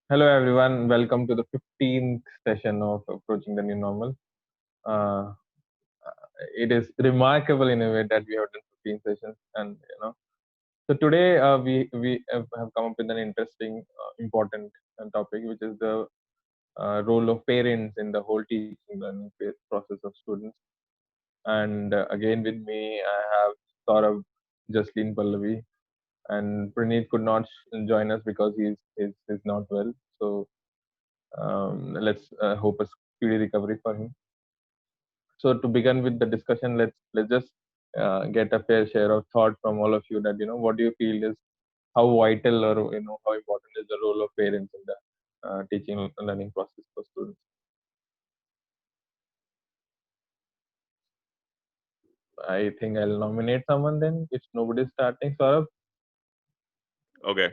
Hello, everyone. Welcome to the 15th session of Approaching the New Normal. Uh, it is remarkable in a way that we have done 15 sessions, and So today we have come up with an interesting, important topic, which is the role of parents in the whole teaching learning process of students. And again, with me, I have Saurabh, Jaslin Pallavi, and Praneeth could not join us because he's not well. So let's hope a speedy recovery for him. So to begin with the discussion, let's just get a fair share of thought from all of you that what do you feel is how vital or how important is the role of parents in the teaching and learning process for students. I think I'll nominate someone then if nobody's starting. Saurabh. Okay.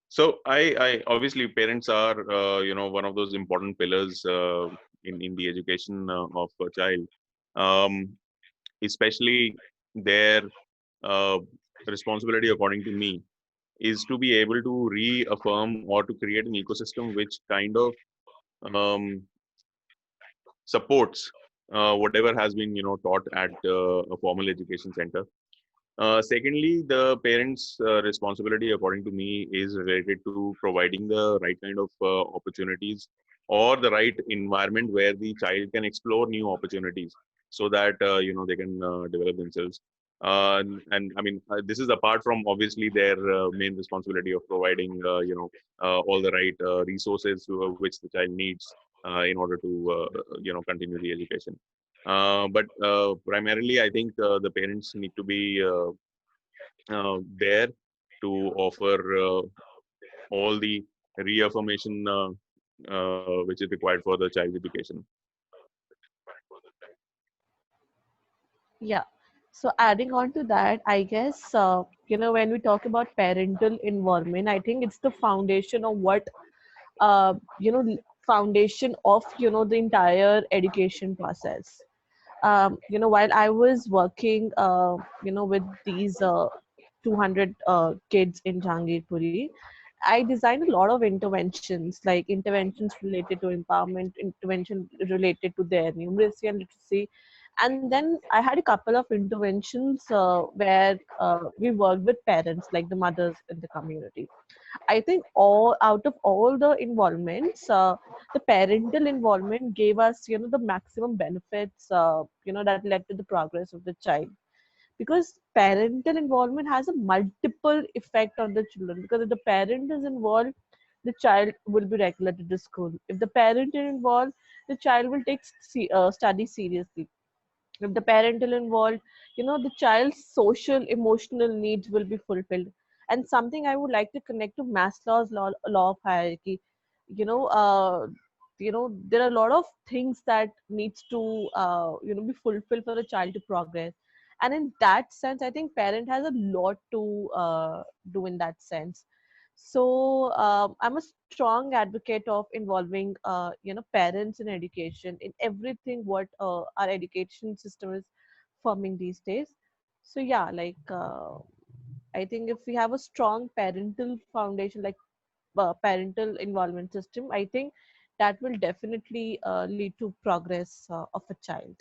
So I obviously parents are one of those important pillars in the education of a child, um, especially their uh, responsibility, according to me, is to be able to reaffirm or to create an ecosystem which kind of um, supports whatever has been taught at a formal education center. Secondly, the parents' responsibility, according to me, is related to providing the right kind of opportunities or the right environment where the child can explore new opportunities so that they can develop themselves. And I mean, this is apart from obviously their main responsibility of providing all the right resources which the child needs in order to continue the education. But primarily, I think the parents need to be there to offer all the reaffirmation which is required for the child's education. Yeah. So adding on to that, I guess, when we talk about parental involvement, I think it's the foundation of what, foundation of, the entire education process. While I was working, with these 200 kids in Jangirpuri, I designed a lot of interventions, like interventions related to empowerment, intervention related to their numeracy and literacy. And then I had a couple of interventions where we worked with parents, like the mothers in the community. I think all out of all the involvements, the parental involvement gave us, the maximum benefits, that led to the progress of the child. Because parental involvement has a multiple effect on the children. Because if the parent is involved, the child will be regular to the school. If the parent is involved, the child will take study seriously. If the parental involved, the child's social emotional needs will be fulfilled. And something I would like to connect to Maslow's law of hierarchy. you know uh, there are a lot of things that needs to be fulfilled for a child to progress. And in that sense, I think parent has a lot to do in that sense. So I'm a strong advocate of involving parents in education in everything what our education system is forming these days. So yeah, like I think if we have a strong parental foundation, like parental involvement system, I think that will definitely lead to progress of a child.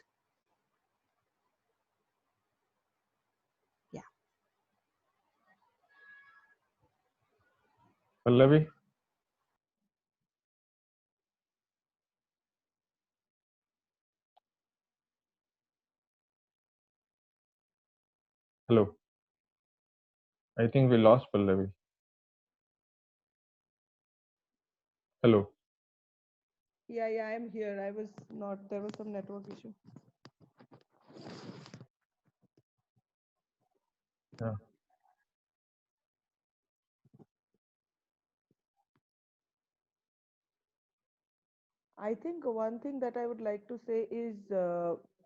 Yeah. Pallavi. Hello. I think we lost Pallavi. Hello. Yeah, I'm here. I was not, there was some network issue. Yeah. I think one thing that I would like to say is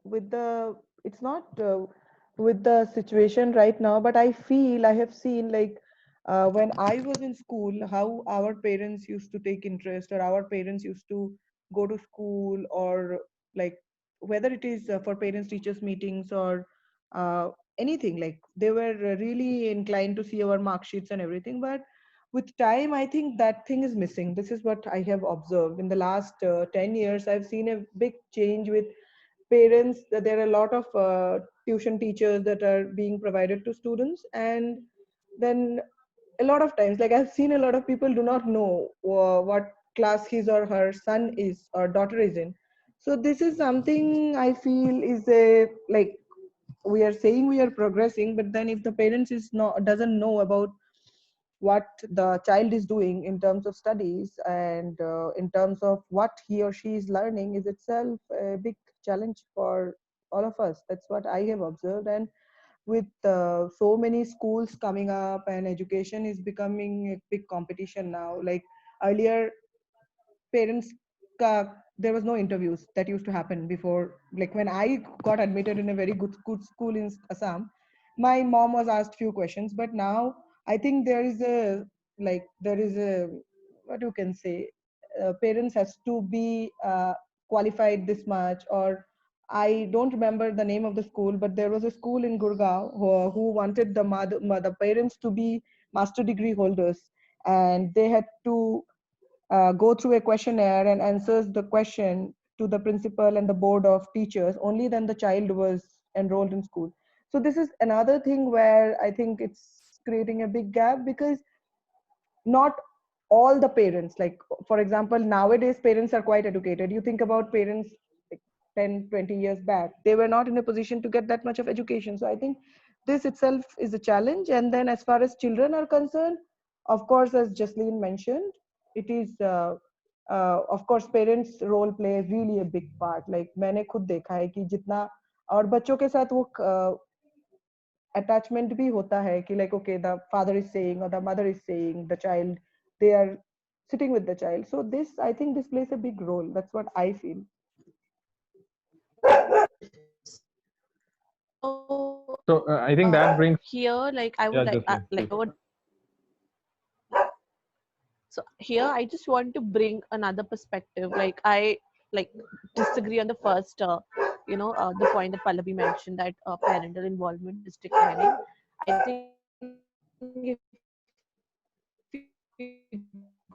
with the, it's not with the situation right now, but I feel I have seen like when I was in school, how our parents used to take interest, or our parents used to go to school, or like whether it is for parents teachers meetings or uh, anything, like they were really inclined to see our mark sheets and everything. But with time, I think that thing is missing. This is what I have observed in the last 10 years. I've seen a big change with parents, that there are a lot of tuition teachers that are being provided to students. And then a lot of times, like I've seen a lot of people do not know what class his or her son is or daughter is in. So this is something I feel is a, like, we are saying we are progressing, but then if the parents is not, doesn't know about what the child is doing in terms of studies and in terms of what he or she is learning, is itself a big challenge for all of us. That's what I have observed. And with so many schools coming up, and education is becoming a big competition now. Like earlier, parents, there was no interviews that used to happen before. Like when I got admitted in a very good school in Assam, my mom was asked few questions. But now I think there is a, like there is a, what you can say, parents has to be qualified this much. Or I don't remember the name of the school, but there was a school in Gurgaon who wanted the parents to be master degree holders, and they had to go through a questionnaire and answers the question to the principal and the board of teachers. Only then the child was enrolled in school. So this is another thing where I think it's creating a big gap, because not all the parents, like for example, nowadays parents are quite educated. You think about parents like 10, 20 years back, they were not in a position to get that much of education. So I think this itself is a challenge. And then as far as children are concerned, of course, as Jasleen mentioned, it is of course parents role play really a big part. Like मैंने खुद देखा है कि जितना और बच्चों के साथ वो attachment भी होता है कि like okay, the father is saying or the mother is saying, the child, they are sitting with the child. So this, I think this plays a big role. That's what I feel. So So I think that brings, here, like I would yeah, like, Jasleen, like please. I would. So here, I just want to bring another perspective. Like I like disagree on the first, the point that Pallavi mentioned, that parental involvement is declining. I think if you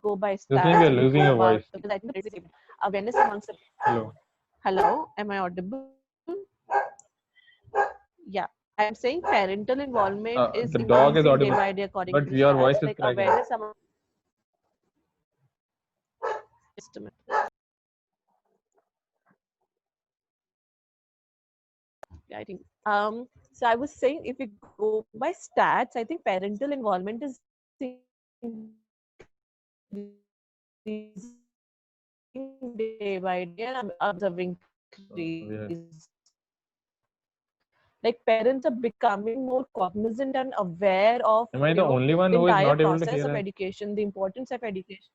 go by stats, if you go by statistics, because I think the Jasleen, we are parents are losing your becoming voice. awareness amongst the. Hello. Hello, am I audible? Yeah, I'm saying parental involvement is The dog is increasing day audible, by day according to but the your voice stats. is Like cracking. awareness among. Just a minute. Yeah, I think. So I was saying, if we go by stats, I think parental involvement is increasing day by day, and I'm observing increase. We are, Like parents are becoming more cognizant and aware of, am I the only the one who is entire not able to process hear of us? education, the importance of education.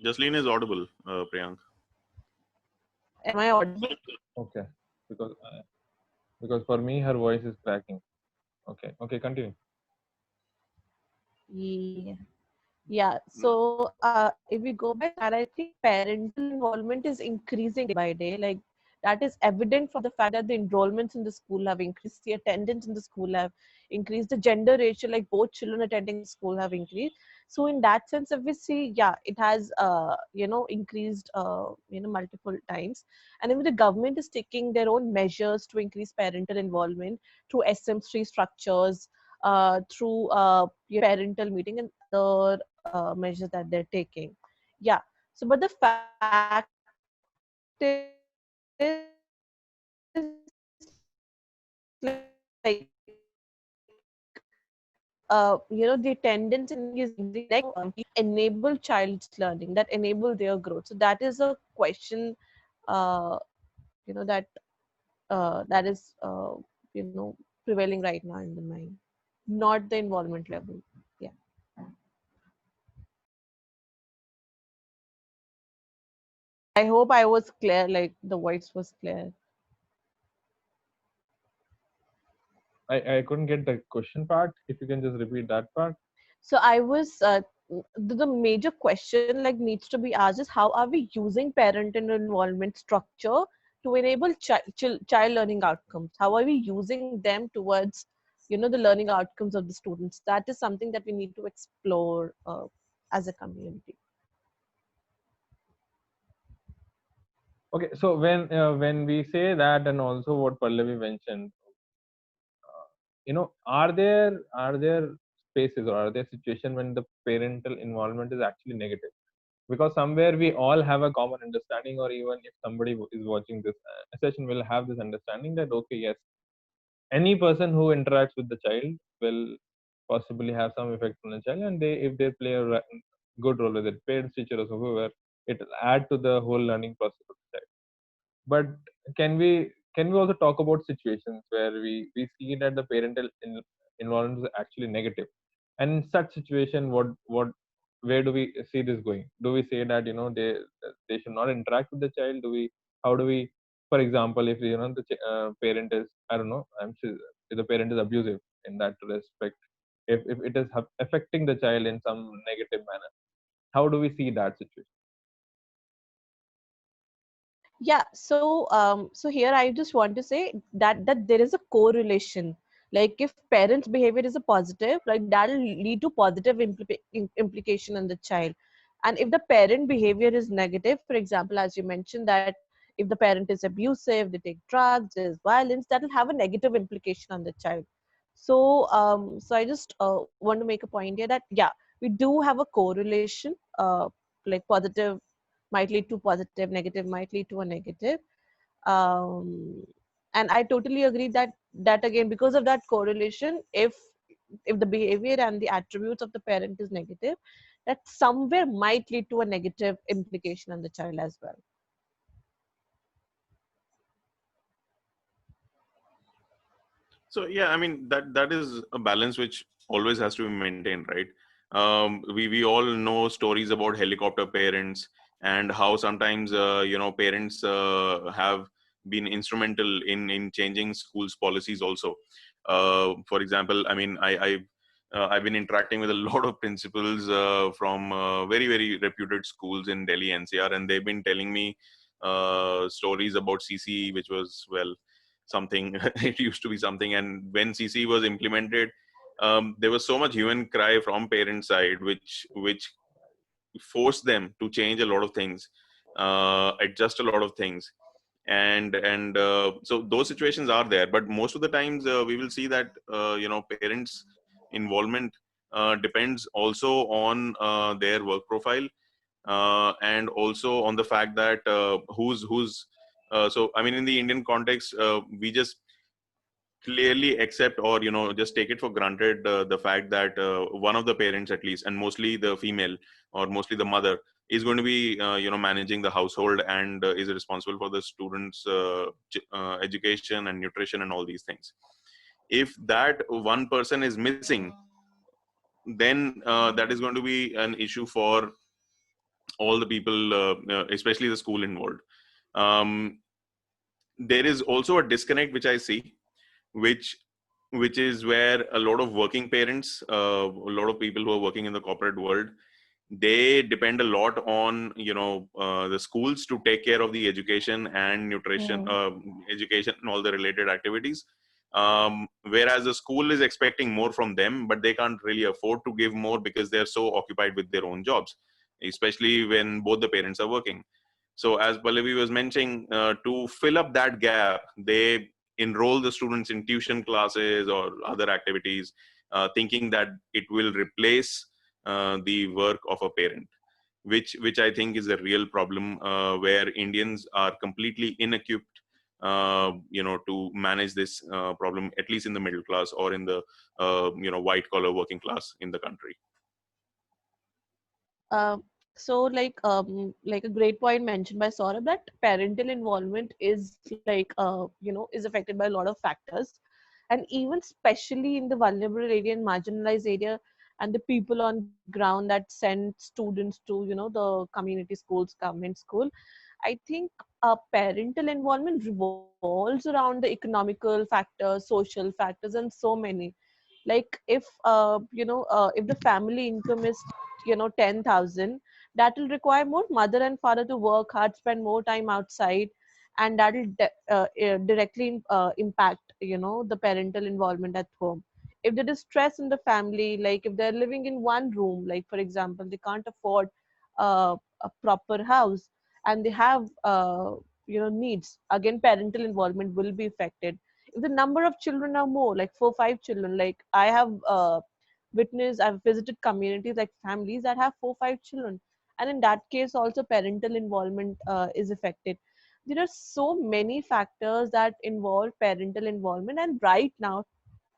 Jasleen is audible, Priyank. Am I audible? Okay, because because for me her voice is cracking. Okay, okay, continue. Yeah. Yeah. So if we go by that, I think parental involvement is increasing day by day. Like that is evident from the fact that the enrollments in the school have increased, the attendance in the school have increased, the gender ratio, like both children attending the school have increased. So in that sense, if we see, yeah, it has increased multiple times. And even the government is taking their own measures to increase parental involvement through SM3 structures, through parental meeting and other measures that they're taking. Yeah. So, but the fact is, like, the attendance is increasing, enable child's learning, that enable their growth. So that is a question, uh, that that is prevailing right now in the mind, not the involvement level. Yeah. I hope I was clear, like the voice was clear. I couldn't get the question part. If you can just repeat that part. So I was the major question like needs to be asked is, how are we using parental involvement structure to enable child learning outcomes? How are we using them towards the learning outcomes of the students. That is something that we need to explore as a community. Okay, so when we say that, and also what Pallavi mentioned, are there spaces or are there situations when the parental involvement is actually negative? Because somewhere we all have a common understanding, or even if somebody is watching this session will have this understanding that okay, yes, any person who interacts with the child will possibly have some effect on the child, and if they play a good role with it, parents, teachers, or whoever, it will add to the whole learning process of the child. But can we also talk about situations where we see that the parental involvement is actually negative, and in such situation, what where do we see this going? Do we say that they should not interact with the child? How do we, for example, if the parent is, I don't know, I'm sure if the parent is abusive in that respect, if it is affecting the child in some negative manner, how do we see that situation? Yeah, so here I just want to say that there is a correlation. Like if parents' behavior is a positive, like that'll lead to positive implication on the child. And if the parent behavior is negative, for example, as you mentioned, that if the parent is abusive, they take drugs, there's violence, that'll have a negative implication on the child. So I just want to make a point here that yeah, we do have a correlation, like positive might lead to positive, negative might lead to a negative. Um, and I totally agree that again, because of that correlation, if the behavior and the attributes of the parent is negative, that somewhere might lead to a negative implication on the child as well. So yeah, I mean that is a balance which always has to be maintained, right? We all know stories about helicopter parents and how sometimes parents have been instrumental in changing schools policies also. For example, I mean I've been interacting with a lot of principals from very reputed schools in Delhi NCR, and they've been telling me stories about CC, which was, well, something. It used to be something, and when CC was implemented, there was so much hue and cry from parent side, which forced them to change a lot of things, adjust a lot of things, and so those situations are there. But most of the times we will see that parents involvement depends also on their work profile, and also on the fact that who's so I mean, in the Indian context, we just clearly accept, or just take it for granted, the fact that one of the parents, at least, and mostly the female, or mostly the mother, is going to be managing the household, and is responsible for the students education and nutrition and all these things. If that one person is missing, then that is going to be an issue for all the people, especially the school involved. um, there is also a disconnect which I see, which is where a lot of working parents, a lot of people who are working in the corporate world, they depend a lot on the schools to take care of the education and nutrition, Mm. education and all the related activities. Whereas the school is expecting more from them, but they can't really afford to give more because they're so occupied with their own jobs, especially when both the parents are working. So as Pallavi was mentioning, to fill up that gap, they enroll the students in tuition classes or other activities, thinking that it will replace the work of a parent, which I think is a real problem, where Indians are completely inequipped, to manage this problem, at least in the middle class or in the white collar working class in the country. Um, so like a great point mentioned by Saurabh, that parental involvement is is affected by a lot of factors, and even especially in the vulnerable area and marginalized area, and the people on ground that send students to the community schools, government school. I think parental involvement revolves around the economical factors, social factors, and so many. Like if the family income is 10,000, that will require more mother and father to work hard, spend more time outside, and that will directly impact the parental involvement at home. If there is stress in the family, like if they're living in one room, like for example they can't afford a proper house, and they have needs, again parental involvement will be affected. If the number of children are more, like 4 5 children, like I have I've visited communities like families that have 4 5 children, and in that case also parental involvement is affected. There are so many factors that involve parental involvement, and right now,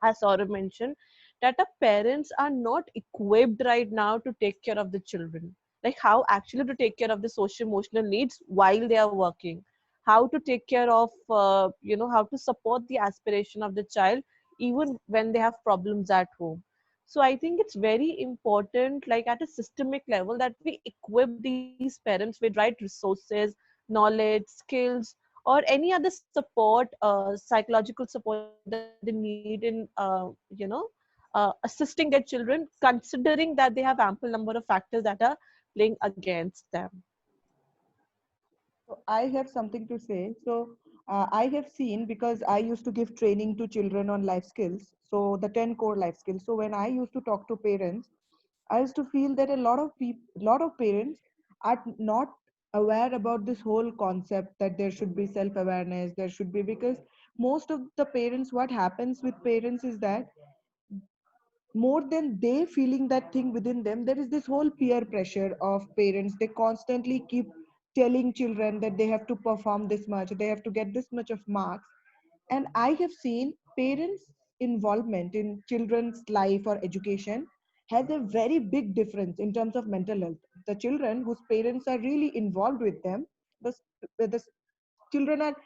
as Saurabh mentioned, that our parents are not equipped right now to take care of the children. Like how actually to take care of the social emotional needs while they are working, how to take care of, how to support the aspiration of the child even when they have problems at home. So I think it's very important, like at a systemic level, that we equip these parents with right resources, knowledge, skills, or any other support, psychological support that they need in, assisting their children, considering that they have ample number of factors that are playing against them. So I have something to say. So I have seen, because I used to give training to children on life skills. So the 10 core life skills. So when I used to talk to parents, I used to feel that a lot of parents are not aware about this whole concept that there should be self-awareness. There should be, because most of the parents, what happens with parents is that more than they feeling that thing within them, there is this whole peer pressure of parents. They constantly keep telling children that they have to perform this much, they have to get this much of marks. And I have seen parents involvement in children's life or education has a very big difference in terms of mental health. The children whose parents are really involved with them, the children are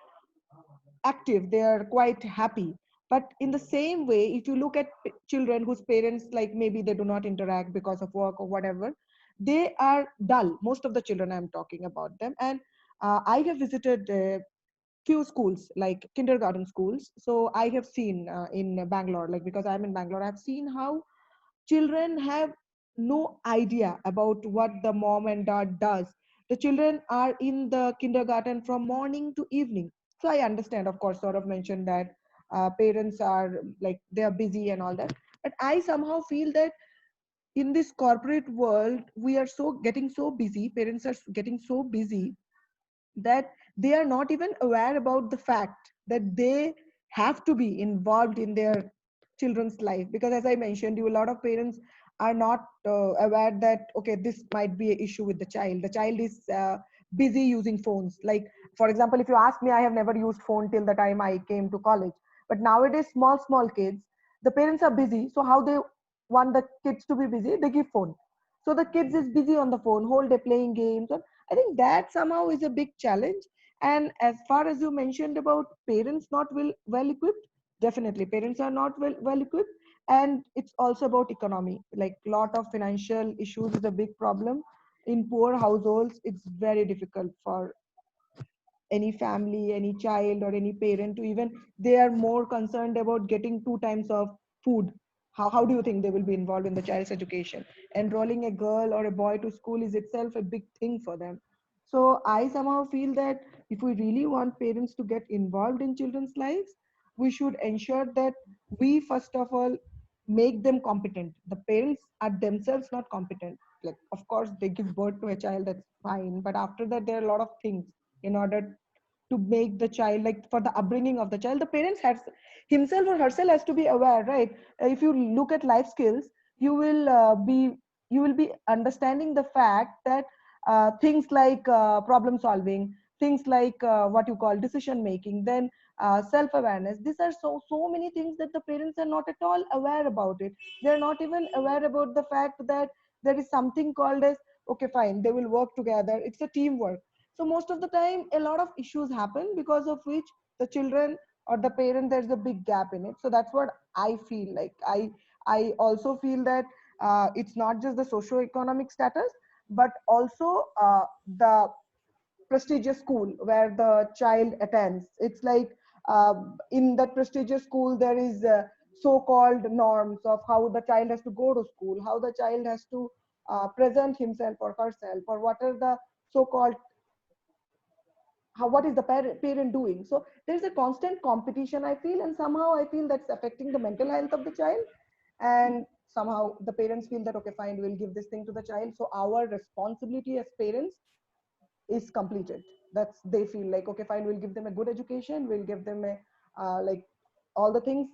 active, they are quite happy. But in the same way, if you look at children whose parents, like maybe they do not interact because of work or whatever, they are dull. Most of the children, I'm talking about them. And I have visited few schools, like kindergarten schools. So I have seen in Bangalore, like because I'm in Bangalore, I've seen how children have no idea about what the mom and dad does. The children are in the kindergarten from morning to evening. So I understand, of course, sort of mentioned that parents are like they are busy and all that. But I somehow feel that in this corporate world, we are so getting so busy. Parents are getting so busy that they are not even aware about the fact that they have to be involved in their children's life. Because as I mentioned you, a lot of parents are not aware that okay, this might be an issue with the child is busy using phones. Like for example, if you ask me, I have never used phone till the time I came to college. But nowadays small kids, the parents are busy, so how they want the kids to be busy, they give phone. So the kids is busy on the phone whole day playing games. I think that somehow is a big challenge. And as far as you mentioned about parents not well equipped, definitely parents are not well equipped. And it's also about economy. Like lot of financial issues is a big problem. In poor households, it's very difficult for any family, any child, or any parent to even, they are more concerned about getting 2 times of food. How do you think they will be involved in the child's education? Enrolling a girl or a boy to school is itself a big thing for them. So I somehow feel that if we really want parents to get involved in children's lives, we should ensure that we first of all make them competent. The parents are themselves not competent. Like of course they give birth to a child, that's fine, but after that there are a lot of things in order to make the child, like for the upbringing of the child, the parents has himself or herself has to be aware, right? If you look at life skills, you will you will be understanding the fact that things like problem solving, things like what you call decision making, then self awareness, these are so many things that the parents are not at all aware about it. They're not even aware about the fact that there is something called as, okay fine, they will work together, it's a teamwork. So most of the time a lot of issues happen because of which the children or the parent, there's a big gap in it. So that's what I feel like. I also feel that it's not just the socio-economic status, but also the prestigious school where the child attends. It's like in that prestigious school there is so-called norms of how the child has to go to school, how the child has to present himself or herself, or what are the so-called, how, what is the parent doing. So there's a constant competition, I feel, and somehow I feel that's affecting the mental health of the child. and somehow the parents feel that, okay, fine, we'll give this thing to the child, so our responsibility as parents is completed. That's, they feel like, okay, fine, we'll give them a good education, we'll give them a like all the things,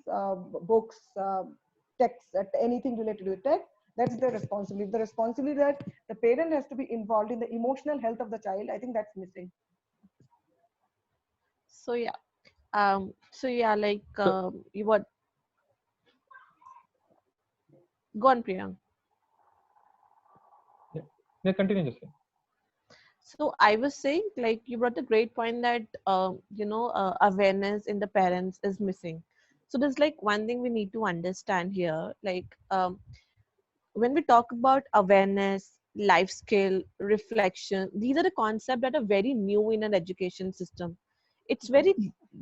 books, texts, anything related to tech. That's their responsibility. The responsibility that the parent has to be involved in the emotional health of the child, I think that's missing. So yeah, like So you what? Go on, Priyank. yeah, yeah, continue just. So I was saying, like, you brought a great point that awareness in the parents is missing. So there's like one thing we need to understand here, like when we talk about awareness, life skill, reflection, these are the concepts that are very new in an education system. It's very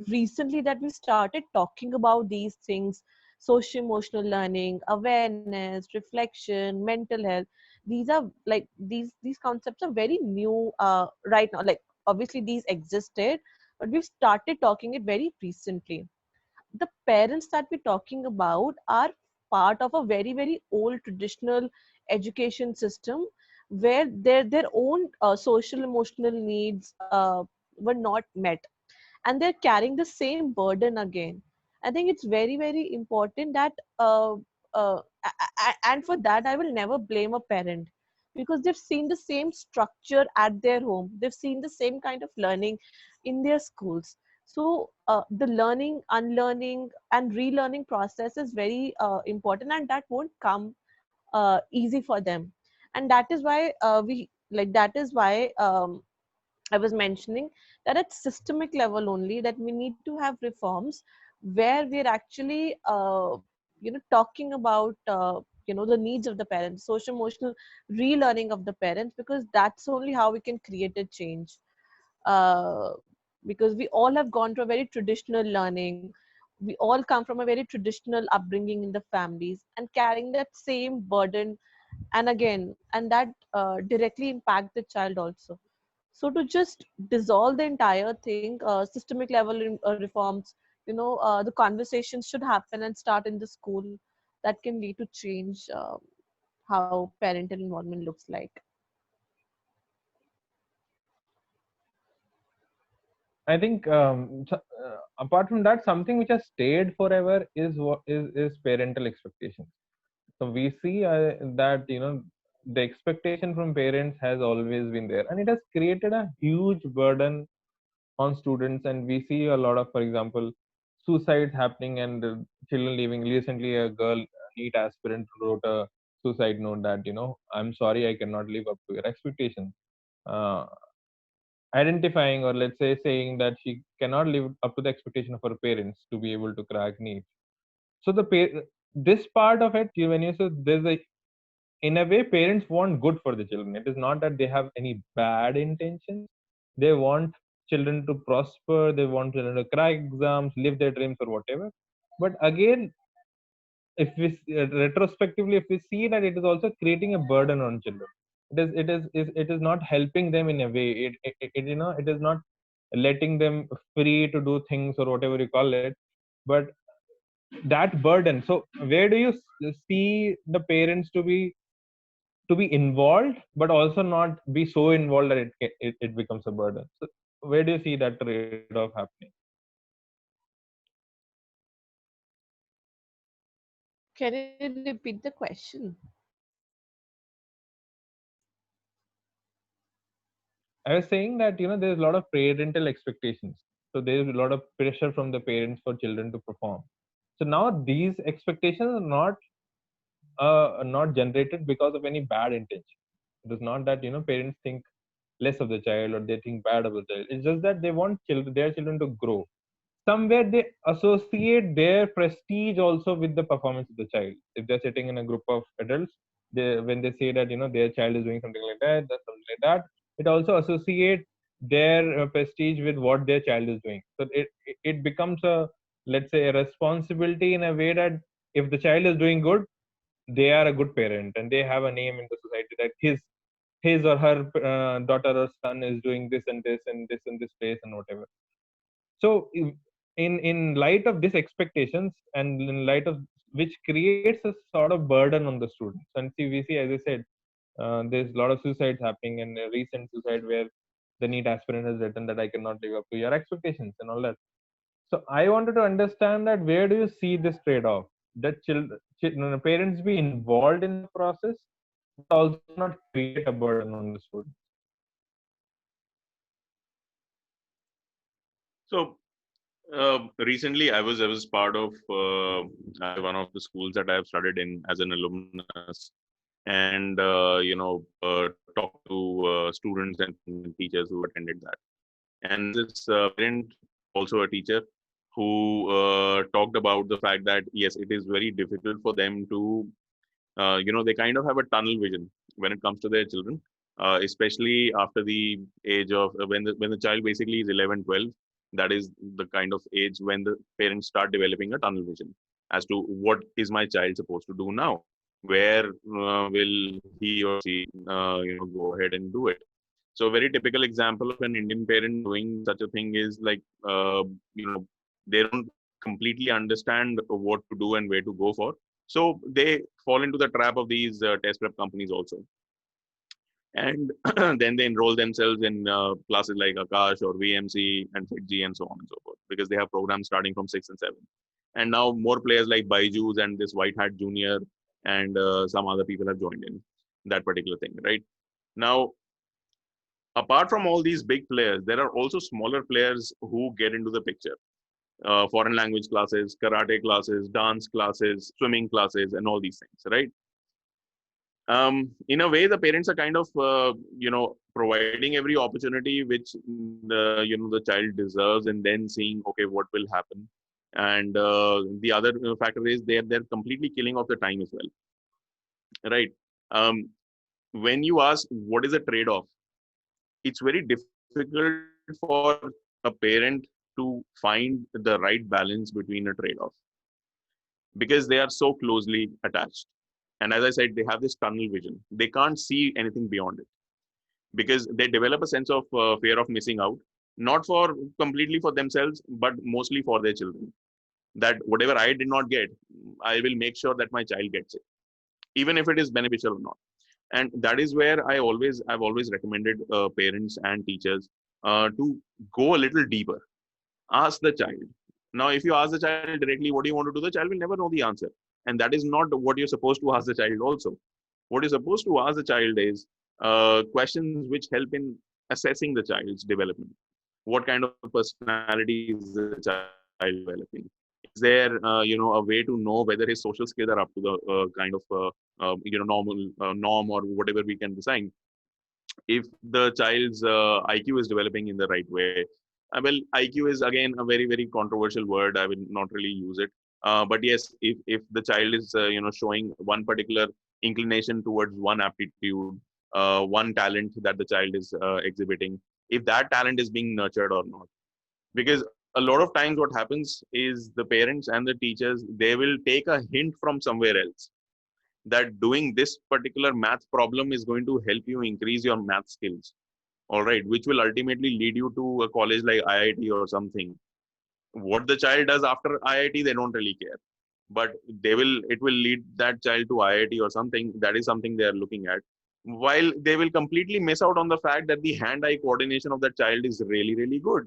recently that we started talking about these things: social emotional learning, awareness, reflection, mental health. These are like these concepts are very new right now. Like, obviously these existed, but we've started talking it very recently. The parents that we're talking about are part of a very very old traditional education system where their own social emotional needs were not met, and they're carrying the same burden again. I think it's very very important that and for that I will never blame a parent, because they've seen the same structure at their home, they've seen the same kind of learning in their schools. So the learning, unlearning and relearning process is very important, and that won't come easy for them. And that is why that is why I was mentioning that at systemic level only that we need to have reforms where we're actually talking about the needs of the parents, social emotional relearning of the parents, because that's only how we can create a change. uh, because we all have gone through a very traditional learning, we all come from a very traditional upbringing in the families and carrying that same burden, and again, and that directly impact the child also. So to just dissolve the entire thing, systemic level reforms, the conversations should happen and start in the school, that can lead to change how parental involvement looks like. I think apart from that, something which has stayed forever is what is parental expectations. So we see that the expectation from parents has always been there, and it has created a huge burden on students. And we see a lot of, for example, suicides happening and children leaving. Recently, a girl, NEET aspirant, wrote a suicide note that I'm sorry, I cannot live up to your expectations. Uh, Identifying, or let's say saying that she cannot live up to the expectation of her parents to be able to crack NEET. So this part of it, when you say there's a, in a way, parents want good for the children. It is not that they have any bad intentions. They want children to prosper, they want children to crack exams, live their dreams, or whatever. But again, if we retrospectively, if we see that it is also creating a burden on children, it is not helping them in a way. It is not letting them free to do things, or whatever you call it. But that burden, so where do you see the parents to be involved, but also not be so involved that it becomes a burden? So where do you see that trade-off happening? Can you repeat the question? I was saying that there's a lot of parental expectations. So there's a lot of pressure from the parents for children to perform. So now these expectations are not generated because of any bad intention. It is not that parents think less of the child or they think bad of the child. It's just that they want their children to grow. Somewhere they associate their prestige also with the performance of the child. If they're sitting in a group of adults, when they say that their child is doing something like that, that's something like that, it also associate their prestige with what their child is doing. So it becomes a, let's say, a responsibility in a way that if the child is doing good, they are a good parent and they have a name in the society that his or her daughter or son is doing this and this and this and this place and whatever. So in light of these expectations and in light of which creates a sort of burden on the students. And see, we see, as I said, there's a lot of suicides happening, and a recent suicide where the NEET aspirant has written that I cannot live up to your expectations and all that. So I wanted to understand that where do you see this trade-off? That children, parents be involved in the process, but also not create a burden on the students. So recently, I was part of one of the schools that I have studied in as an alumnus, and talked to students and teachers who attended that. And this parent, also a teacher, who talked about the fact that yes, it is very difficult for them to they kind of have a tunnel vision when it comes to their children, especially after the age of when the child basically is 11, 12. That is the kind of age when the parents start developing a tunnel vision as to what is my child supposed to do now, where will he or she go ahead and do it. So a very typical example of an Indian parent doing such a thing is like they don't completely understand what to do and where to go for. So they fall into the trap of these test prep companies also. And then they enroll themselves in classes like Akash or VMC and FitG and so on and so forth, because they have programs starting from 6 and 7. And now more players like Byju's and this White Hat Junior and some other people have joined in that particular thing, right? Now, apart from all these big players, there are also smaller players who get into the picture. Foreign language classes, karate classes, dance classes, swimming classes, and all these things, right? In a way, the parents are kind of, providing every opportunity which the child deserves, and then seeing, okay, what will happen. And the other factor is they're completely killing off the time as well, right? When you ask what is a trade-off, it's very difficult for a parent to find the right balance between a trade-off, because they are so closely attached. And as I said, they have this tunnel vision. They can't see anything beyond it, because they develop a sense of fear of missing out, not for completely for themselves, but mostly for their children. That whatever I did not get, I will make sure that my child gets it, even if it is beneficial or not. And that is where I've always recommended parents and teachers to go a little deeper. Ask the child. Now, if you ask the child directly, what do you want to do, the child will never know the answer. And that is not what you're supposed to ask the child also. What you're supposed to ask the child is questions which help in assessing the child's development. What kind of personality is the child developing? Is there a way to know whether his social skills are up to the kind of normal norm, or whatever we can design? If the child's IQ is developing in the right way. Well, IQ is again a very, very controversial word. I will not really use it. But yes, if the child is showing one particular inclination towards one aptitude, one talent that the child is exhibiting, if that talent is being nurtured or not. Because a lot of times what happens is the parents and the teachers, they will take a hint from somewhere else, that doing this particular math problem is going to help you increase your math skills, all right, which will ultimately lead you to a college like IIT or something. What the child does after IIT, they don't really care, but it will lead that child to IIT or something. That is something they are looking at, while they will completely miss out on the fact that the hand-eye coordination of that child is really, really good.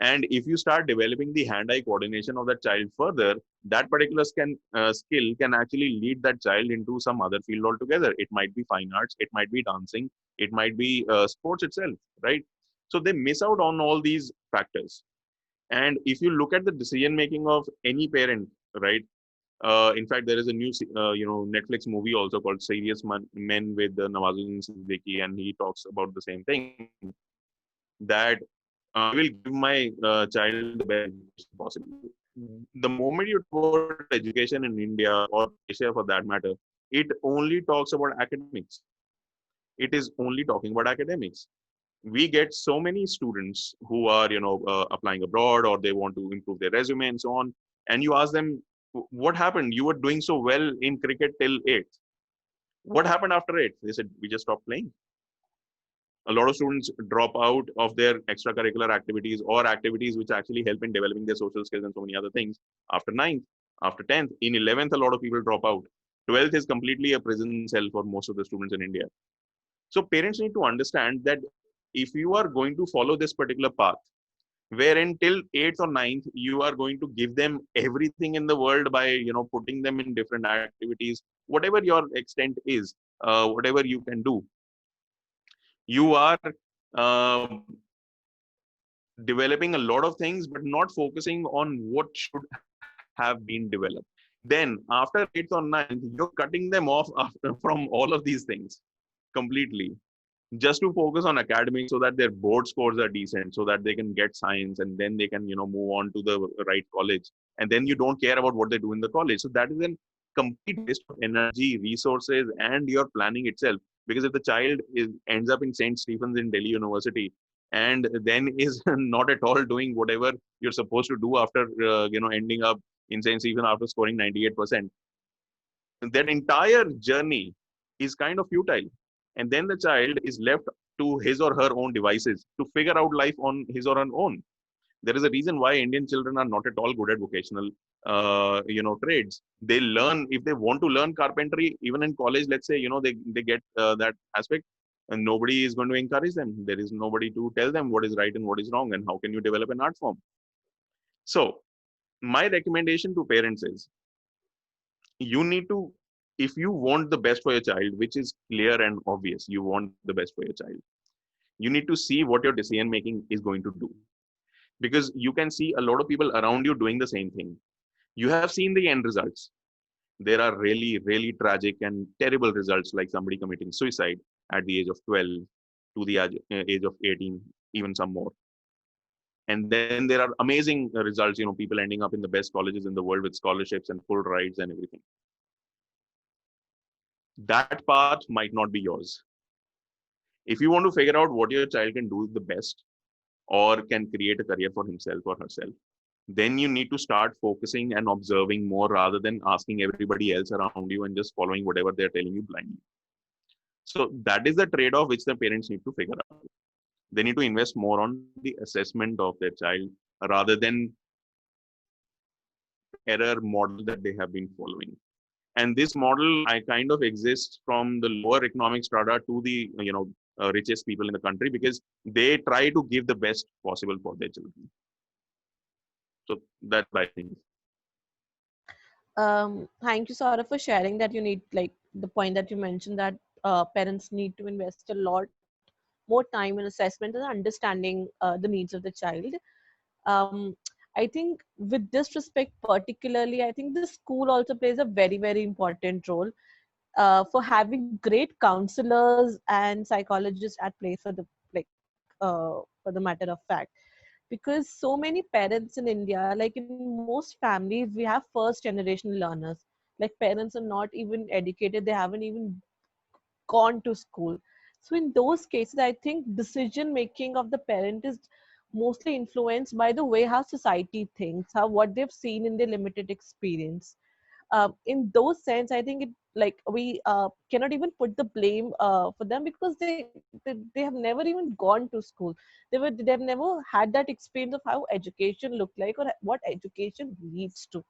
And if you start developing the hand-eye coordination of that child further, that particular skill can actually lead that child into some other field altogether. It might be fine arts, it might be dancing, it might be sports itself, right? So they miss out on all these factors. And if you look at the decision making of any parent, right? In fact, there is a new, Netflix movie also called Serious Men with Nawazuddin Siddiqui, and he talks about the same thing, that I will give my child the best education possible. The moment you talk about education in India or Asia for that matter, it only talks about academics. It is only talking about academics. We get so many students who are, applying abroad, or they want to improve their resume and so on. And you ask them, what happened? You were doing so well in cricket till 8th. What happened after 8th? They said, we just stopped playing. A lot of students drop out of their extracurricular activities or activities which actually help in developing their social skills and so many other things after 9th. After 10th, in 11th, a lot of people drop out. 12th is completely a prison cell for most of the students in India. So parents need to understand that if you are going to follow this particular path, wherein till 8th or 9th, you are going to give them everything in the world by, putting them in different activities, whatever your extent is, whatever you can do, you are uh, developing a lot of things, but not focusing on what should have been developed. Then after 8th or 9th, you're cutting them off from all of these things completely, just to focus on academics so that their board scores are decent, so that they can get science, and then they can, move on to the right college. And then you don't care about what they do in the college. So that is a complete waste of energy, resources, and your planning itself. Because if the child ends up in St. Stephen's in Delhi University, and then is not at all doing whatever you're supposed to do after, ending up in St. Stephen after scoring 98%, that entire journey is kind of futile. And then the child is left to his or her own devices to figure out life on his or her own. There is a reason why Indian children are not at all good at vocational, trades. They learn, if they want to learn carpentry, even in college, let's say, they get that aspect, and nobody is going to encourage them. There is nobody to tell them what is right and what is wrong, and how can you develop an art form. So my recommendation to parents is, you need to, if you want the best for your child, which is clear and obvious, you want the best for your child, you need to see what your decision making is going to do. Because you can see a lot of people around you doing the same thing. You have seen the end results. There are really, really tragic and terrible results, like somebody committing suicide at the age of 12 to the age of 18, even some more. And then there are amazing results, people ending up in the best colleges in the world with scholarships and full rides and everything. That path might not be yours. If you want to figure out what your child can do the best, or can create a career for himself or herself, then you need to start focusing and observing more, rather than asking everybody else around you and just following whatever they're telling you blindly. So that is the trade-off which the parents need to figure out. They need to invest more on the assessment of their child, rather than error model that they have been following. And this model, I kind of exists from the lower economic strata to the richest people in the country, because they try to give the best possible for their children. So that's I think. Thank you, Saurabh, for sharing that. You need, like, the point that you mentioned, that parents need to invest a lot more time in assessment and understanding the needs of the child. um, I think with this respect particularly, I think the school also plays a very, very important role for having great counselors and psychologists at play, for the, like, for the matter of fact. Because so many parents in India, like in most families, we have first generational learners. Like, parents are not even educated, they haven't even gone to school. So in those cases, I think decision making of the parent is mostly influenced by the way how society thinks, how what they've seen in their limited experience. In those sense, I think it, like, we cannot even put the blame for them, because they have never even gone to school. They've never had that experience of how education looked like, or what education leads to.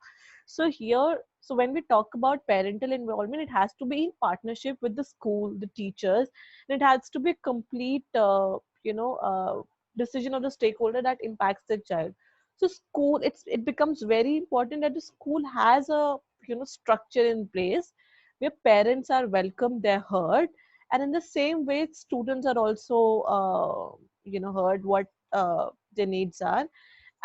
So here, so when we talk about parental involvement, it has to be in partnership with the school, the teachers, and it has to be a complete decision of the stakeholder that impacts the child. So school, it becomes very important that the school has a structure in place where parents are welcome, they're heard, and in the same way students are also heard what their needs are.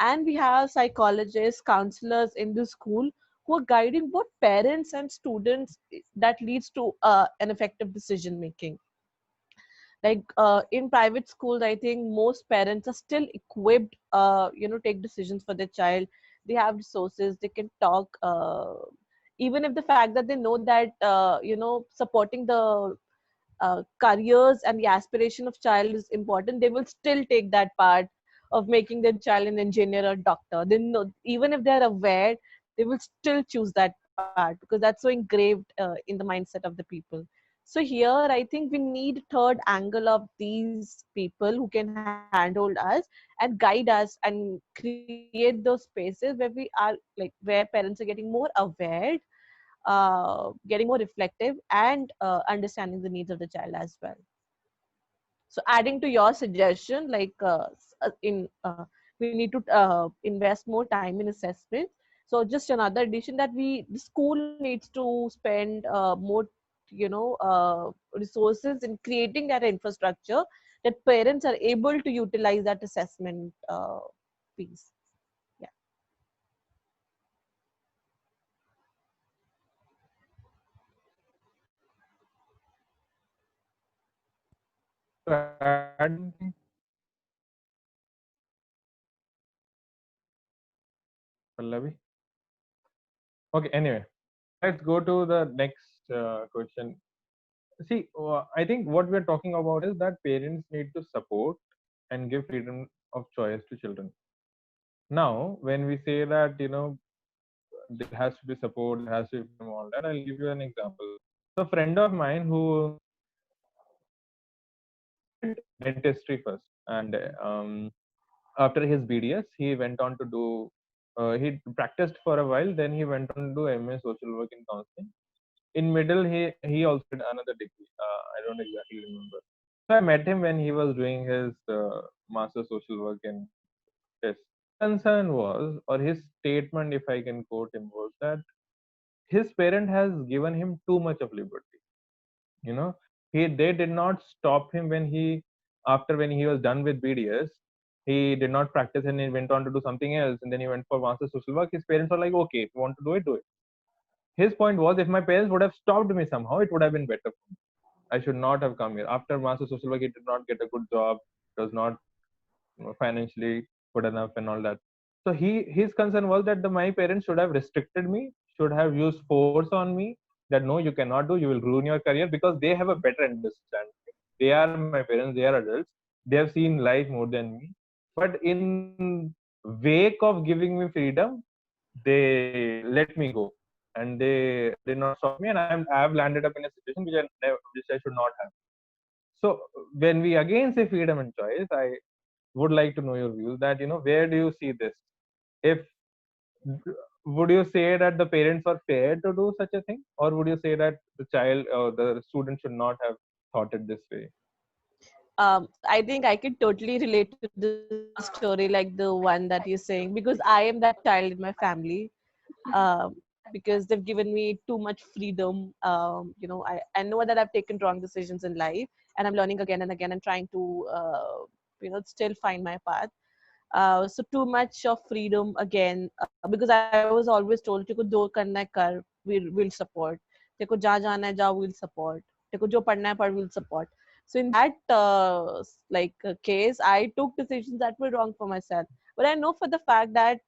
And we have psychologists, counselors in the school who are guiding both parents and students. That leads to an effective decision making. Like, in private schools, I think most parents are still equipped, take decisions for their child. They have resources, they can talk, even if the fact that they know that supporting the careers and the aspiration of child is important, they will still take that part of making their child an engineer or doctor. They know, even if they're aware, they will still choose that part, because that's so engraved in the mindset of the people. So here I think we need third angle of these people who can handhold us and guide us and create those spaces where we are like where parents are getting more aware, getting more reflective, and understanding the needs of the child as well. So adding to your suggestion, like we need to invest more time in assessment. So just another addition that the school needs to spend more, resources in creating that infrastructure that parents are able to utilize that assessment piece. Yeah. To add something, Pallavi. Okay, anyway, let's go to the next question. See, I think what we're talking about is that parents need to support and give freedom of choice to children. Now, when we say that, there has to be support, there has to be freedom, all that, I'll give you an example. So, a friend of mine who did dentistry first, and after his BDS, he went on to do. He practiced for a while, then he went on to do MA Social Work in Counseling. In middle, he also did another degree. I don't exactly remember. So I met him when he was doing his master social work in this. Concern was, or his statement, if I can quote him, was that his parent has given him too much of liberty. You know, they did not stop him when he after when he was done with BDS. He did not practice and he went on to do something else, and then he went for master social work. His parents were like, okay, if you want to do it, do it. His point was, if my parents would have stopped me somehow, it would have been better. I should not have come here. After master social work, he did not get a good job, was not financially good enough, and all that. So his concern was that my parents should have restricted me, should have used force on me. That no, you cannot do. You will ruin your career because they have a better understanding. They are my parents. They are adults. They have seen life more than me. But in wake of giving me freedom, they let me go, and they did not stop me. And I have landed up in a situation which I should not have. So when we again say freedom and choice, I would like to know your views that where do you see this? If would you say that the parents are fair to do such a thing, or would you say that the child or the student should not have thought it this way? I think I could totally relate to the story like the one that you're saying, because I am that child in my family. Because they've given me too much freedom. I know that I've taken wrong decisions in life, and I'm learning again and again and trying to, still find my path. So too much of freedom again, because I was always told, "तेको जो करना है कर, we'll support. तेको जहाँ जाना है जा, we'll support. तेको जो पढ़ना है पढ़, we'll support." So in that case, I took decisions that were wrong for myself. But I know for the fact that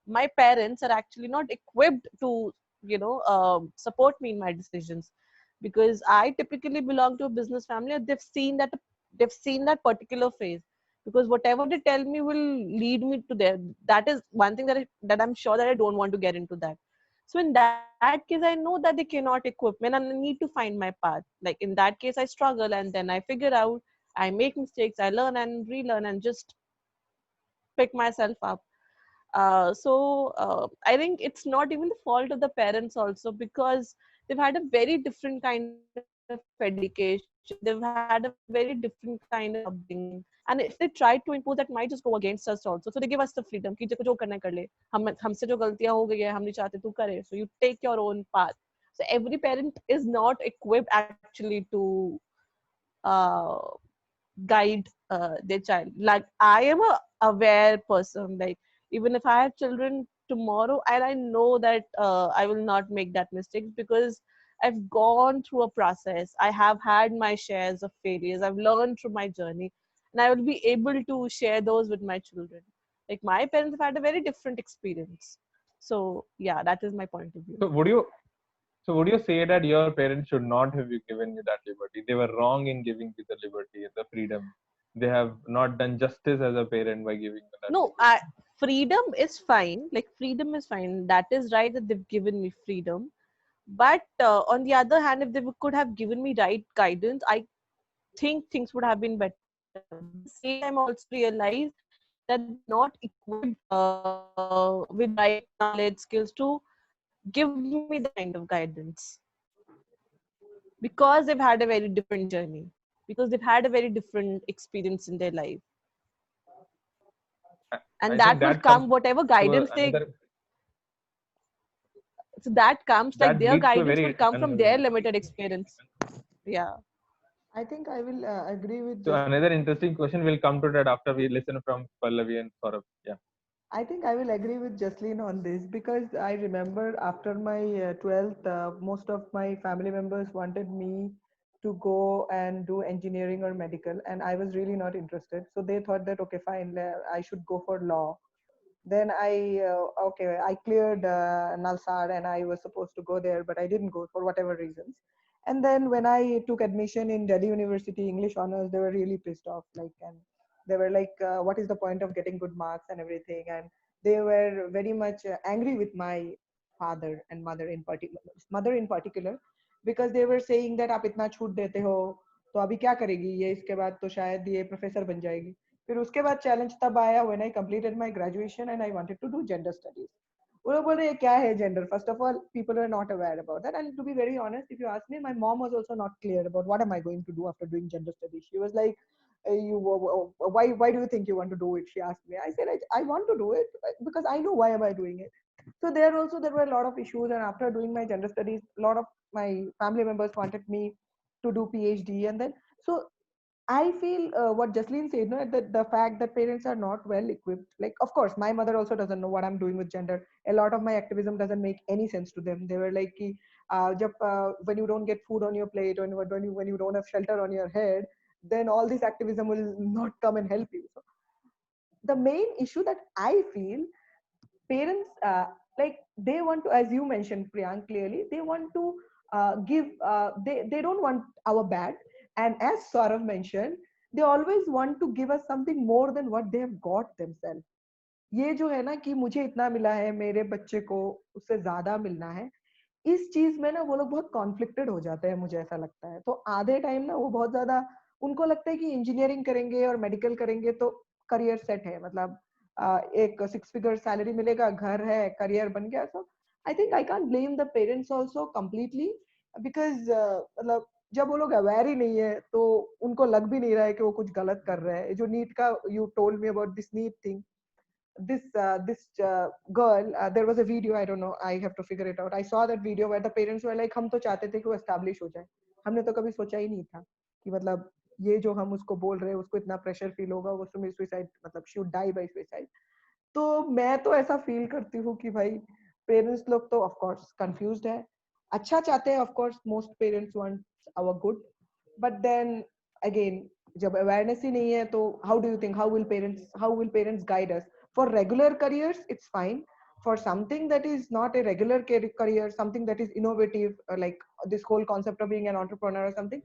my parents are actually not equipped to support me in my decisions, because I typically belong to a business family, and they've seen that particular phase, because whatever they tell me will lead me to there. That is one thing that I'm sure that I don't want to get into that. So in that case, I know that they cannot equip me and I need to find my path. Like in that case, I struggle and then I figure out, I make mistakes, I learn and relearn and just pick myself up. I think it's not even the fault of the parents also, because they've had a very different kind of education, they've had a very different kind of upbringing, and if they try to impose that, might just go against us also. So they give us the freedom कि तेको जो करना है कर ले, हमसे जो गलतियां हो गई है हम नहीं चाहते तू करे, so you take your own path. So every parent is not equipped actually to uh, guide their child. Like I am a aware person. Like even if I have children tomorrow, and I know that I will not make that mistake, because I've gone through a process. I have had my shares of failures. I've learned through my journey, and I will be able to share those with my children. Like my parents have had a very different experience. So yeah, that is my point of view. So would you say that your parents should not have given you that liberty? They were wrong in giving you the liberty, the freedom. They have not done justice as a parent by giving you that No, liberty. freedom is fine. Like freedom is fine. That is right that they've given me freedom. But on the other hand, if they could have given me right guidance, I think things would have been better. But at the same time, I also realized that they were not equipped with right knowledge, skills to give me that kind of guidance, because they've had a very different journey, because they've had a very different experience in their life, I and think that will that comes come whatever to guidance they, another, so that comes like that their leads to a guidance will very come from their limited experience. Yeah. I think I will agree with so just. another interesting question. Will come to that after we listen from Pallavi and Saurabh. Yeah. I think I will agree with Jasleen on this because I remember after my 12th, most of my family members wanted me to go and do engineering or medical, and I was really not interested. So they thought that, okay, fine, I should go for law. Then I cleared Nalsar and I was supposed to go there, but I didn't go for whatever reasons. And then when I took admission in Delhi University English honors, they were really pissed off. And they were like, "What is the point of getting good marks and everything?" And they were very much angry with my father and mother in particular, because they were saying that आप इतना छूट देते हो, तो अभी क्या करेगी ये, इसके बाद तो शायद ये प्रोफेसर बन जाएगी। फिर उसके बाद चैलेंज तब आया when I completed my graduation and I wanted to do gender studies. वो लोग बोल रहे हैं क्या है gender, first of all people are not aware about that, and to be very honest if you ask me, my mom was also not clear about what am I going to do after doing gender studies. She was like, you why do you think you want to do it, she asked me. I said I want to do it because I know why am I doing it. So there were a lot of issues, and after doing my gender studies, a lot of my family members wanted me to do PhD. And then so I feel what Jasleen said, no, that the fact that parents are not well equipped. Like, of course, my mother also doesn't know what I'm doing with gender. A lot of my activism doesn't make any sense to them. They were like, कि, when you don't get food on your plate, or when you don't have shelter on your head, then all this activism will not come and help you. So the main issue that I feel, parents like they want to, as you mentioned Priyank clearly, they want to give they don't want our bad, and as Saurav mentioned, they always want to give us something more than what they have got themselves. ये जो है ना कि मुझे इतना मिला है, मेरे बच्चे को उससे ज्यादा मिलना है, इस चीज में ना वो लोग बहुत कॉन्फ्लिक्टेड हो जाते हैं, मुझे ऐसा लगता है। तो आधे टाइम ना वो बहुत ज्यादा उनको लगता है कि इंजीनियरिंग करेंगे और मेडिकल करेंगे तो करियर सेट है, मतलब एक 6 फिगर सैलरी मिलेगा, घर है, करियर बन गया। So I think I can't blame the parents also completely, because मतलब जब वो लोग अवेयर ही नहीं है तो उनको लग भी नहीं रहा है कि वो कुछ गलत कर रहे हैं। जो नीट का, you told me about this NEET thing, this girl, there was a video, I don't know, I have to figure it out. I saw that video where the parents were like, हम तो चाहते थे कि वो establish हो जाए, हमने तो कभी सोचा ही नहीं था कि मतलब ये जो हम उसको बोल रहे हैं उसको इतना प्रेशर फील होगा, वो सुसाइड, मतलब she would die by suicide। तो मैं तो ऐसा फील करती हूँ कि भाई पेरेंट्स लोग तो ऑफ कोर्स कंफ्यूज्ड है, अच्छा चाहते हैं, of course most parents want our good, but then again जब अवेयरनेस ही नहीं है तो how do you think how will parents guide us? For regular careers it's fine, for something that is not a regular career, something that is innovative, like this whole concept of being an entrepreneur or something,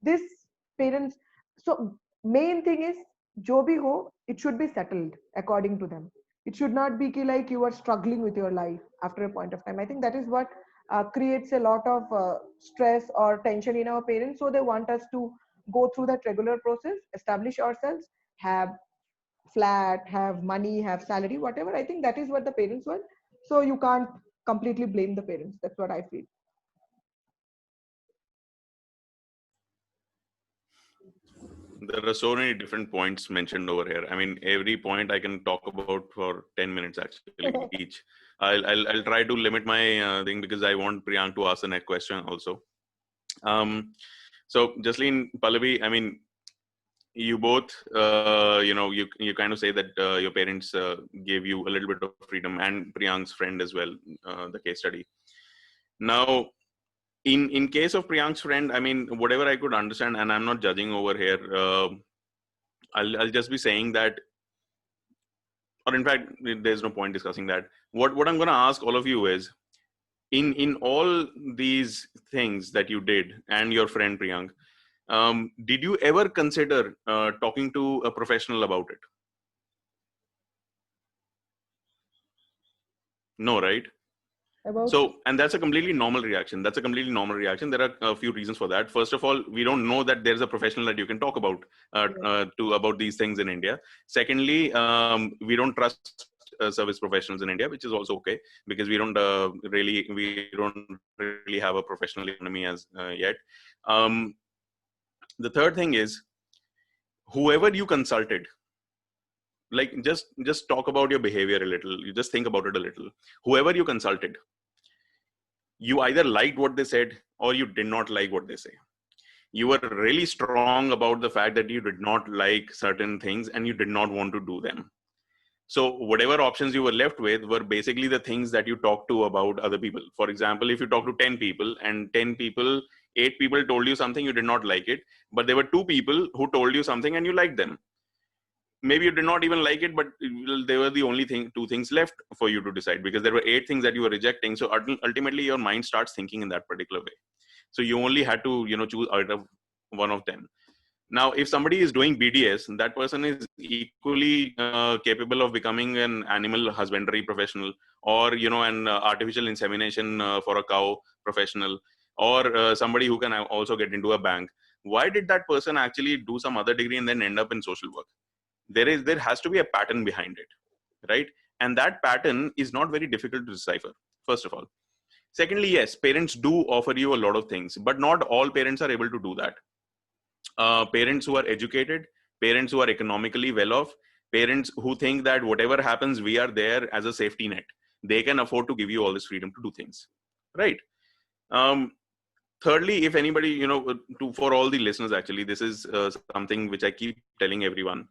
this parents, so main thing is jo bhi ho, it should be settled according to them. It should not be ki like you are struggling with your life after a point of time. I think that is what creates a lot of stress or tension in our parents, so they want us to go through that regular process, establish ourselves, have flat, have money, have salary, whatever. I think that is what the parents want. So you can't completely blame the parents. That's what I feel. There are so many different points mentioned over here. I mean, every point I can talk about for 10 minutes actually each. I'll try to limit my thing because I want Priyank to ask the next question also. So Jasleen, Pallavi, I mean, you both, you kind of say that your parents gave you a little bit of freedom, and Priyank's friend as well, the case study. Now, in case of Priyank's friend, I mean, whatever I could understand, and I'm not judging over here, I'll just be saying that, or in fact, there's no point discussing that. What I'm going to ask all of you is, in all these things that you did and your friend Priyank, did you ever consider talking to a professional about it? No, right? About So, and that's a completely normal reaction. That's a completely normal reaction. There are a few reasons for that. First of all, we don't know that there's a professional that you can talk about yeah. about these things in India. Secondly, we don't trust service professionals in India, which is also okay, because we don't really have a professional economy as yet. Um, the third thing is, whoever you consulted, like just talk about your behavior a little. You just think about it a little. Whoever you consulted, you either liked what they said or you did not like what they say. You were really strong about the fact that you did not like certain things and you did not want to do them. So whatever options you were left with were basically the things that you talked to about other people. For example, if you talk to 10 people and 10 people, 8 people told you something, you did not like it, but there were 2 people who told you something and you liked them. Maybe you did not even like it, but they were the only 2 things left for you to decide, because there were 8 things that you were rejecting. So ultimately your mind starts thinking in that particular way. So you only had to, choose out of one of them. Now, if somebody is doing BDS, that person is equally capable of becoming an animal husbandry professional, or, an artificial insemination for a cow professional, or somebody who can also get into a bank. Why did that person actually do some other degree and then end up in social work? There has to be a pattern behind it, right? And that pattern is not very difficult to decipher, first of all. Secondly, yes, parents do offer you a lot of things, but not all parents are able to do that. Parents who are educated, parents who are economically well off, parents who think that whatever happens, we are there as a safety net. They can afford to give you all this freedom to do things, right? Um, Thirdly, if anybody, for all the listeners, actually, this is something which I keep telling everyone.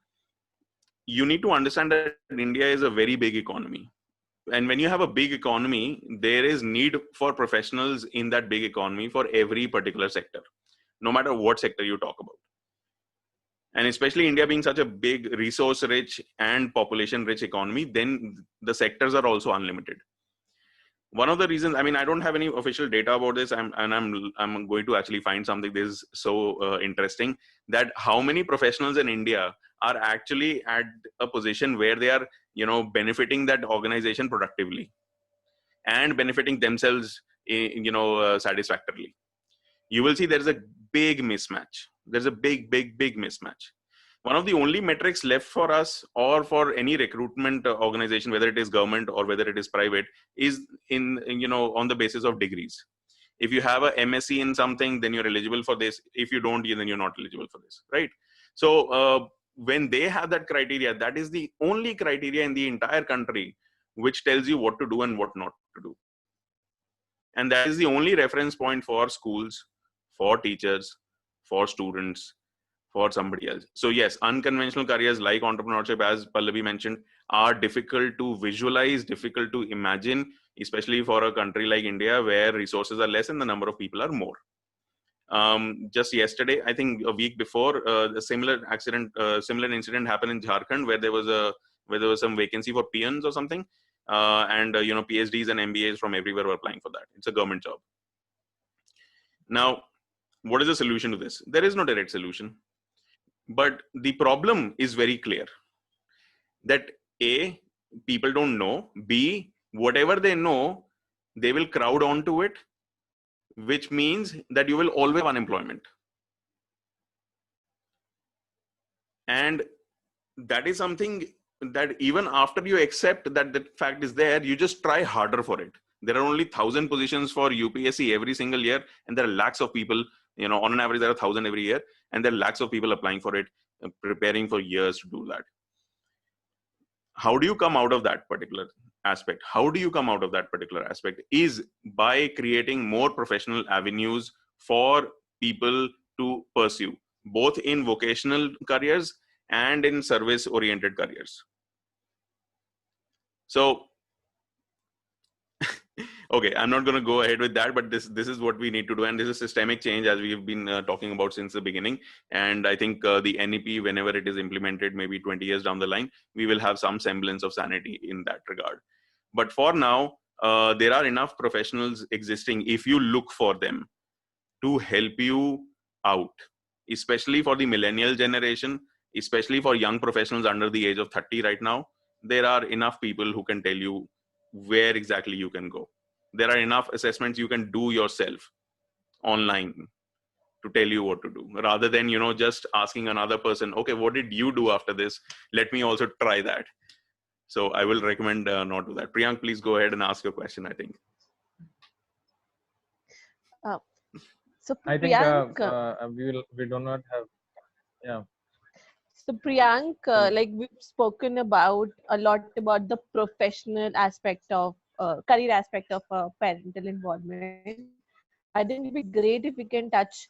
You need to understand that India is a very big economy. And when you have a big economy, there is need for professionals in that big economy for every particular sector, no matter what sector you talk about. And especially India being such a big resource rich and population rich economy, then the sectors are also unlimited. One of the reasons, I mean, I don't have any official data about this, I'm going to actually find something that is so interesting, that how many professionals in India are actually at a position where they are, benefiting that organization productively and benefiting themselves, satisfactorily. You will see there is a big mismatch. There's a big mismatch. One of the only metrics left for us, or for any recruitment organization, whether it is government or whether it is private, is on the basis of degrees. If you have a MSc in something, then you're eligible for this. If you don't, then you're not eligible for this, right? So when they have that criteria, that is the only criteria in the entire country which tells you what to do and what not to do. And that is the only reference point for schools, for teachers, for students, for somebody else. So yes, unconventional careers like entrepreneurship, as Pallavi mentioned, are difficult to visualize, difficult to imagine, especially for a country like India where resources are less and the number of people are more. Just yesterday, I think a week before, a similar incident happened in Jharkhand, where there was some vacancy for peons or something, and PhDs and MBAs from everywhere were applying for that. It's a government job. Now, what is the solution to this? There is no direct solution. But the problem is very clear, that A, people don't know. B, whatever they know, they will crowd onto it, which means that you will always have unemployment. And that is something that even after you accept that the fact is there, you just try harder for it. There are only 1,000 positions for UPSC every single year, and there are lakhs of people, on an average, there are 1,000 every year, and there are lakhs of people applying for it, preparing for years to do that. How do you come out of that particular aspect? How do you come out of that particular aspect is by creating more professional avenues for people to pursue, both in vocational careers and in service oriented careers. So okay, I'm not going to go ahead with that, but this is what we need to do, and this is systemic change, as we've been talking about since the beginning. And I think the NEP, whenever it is implemented, maybe 20 years down the line, we will have some semblance of sanity in that regard. But for now, there are enough professionals existing, if you look for them, to help you out, especially for the millennial generation, especially for young professionals under the age of 30 right now. There are enough people who can tell you where exactly you can go. There are enough assessments you can do yourself online to tell you what to do, rather than just asking another person, okay, what did you do after this, let me also try that. So I will recommend not do that. Priyank, please go ahead and ask your question, I think. Uh, so I think Priyank, we do not have. Yeah. So Priyank, So, like we've spoken about a lot about the professional aspect of career aspect of parental involvement. I think it'll be great if we can touch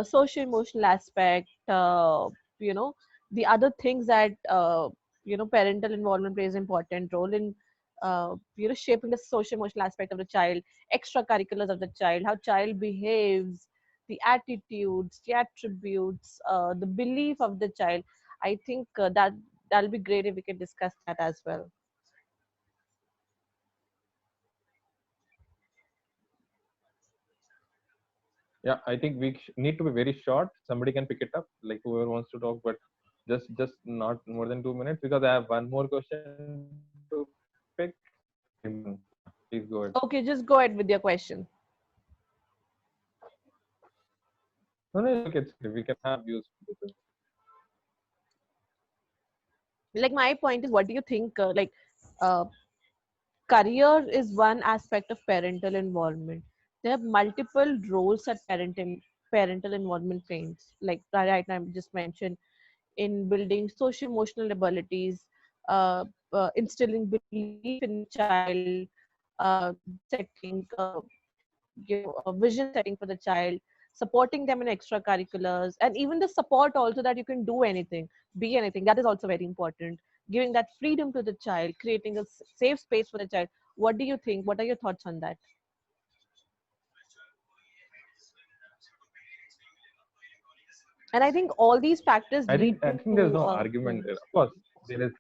social emotional aspect. You know, the other things that parental involvement plays an important role in shaping the social emotional aspect of the child, extracurriculars of the child, how child behaves, the attitudes, the attributes, the belief of the child. I think that'll be great if we can discuss that as well. yeah, I think we need to be very short. Somebody can pick it up, like whoever wants to talk, but just not more than 2 minutes, because I have one more question to pick. Yeah, please go ahead. Okay, just go ahead with your question. No, no, it's okay. We can have views. Like my point is, what do you think? Uh, career is one aspect of parental involvement. There are multiple roles that parental involvement plays. Like right now, I just mentioned in building social emotional abilities, uh, instilling belief in the child, setting vision setting for the child, supporting them in extracurriculars, and even the support also that you can do anything, be anything. That is also very important. Giving that freedom to the child, creating a safe space for the child. What do you think? What are your thoughts on that? And I think all these factors lead I to think there's no argument there. Of course, there is.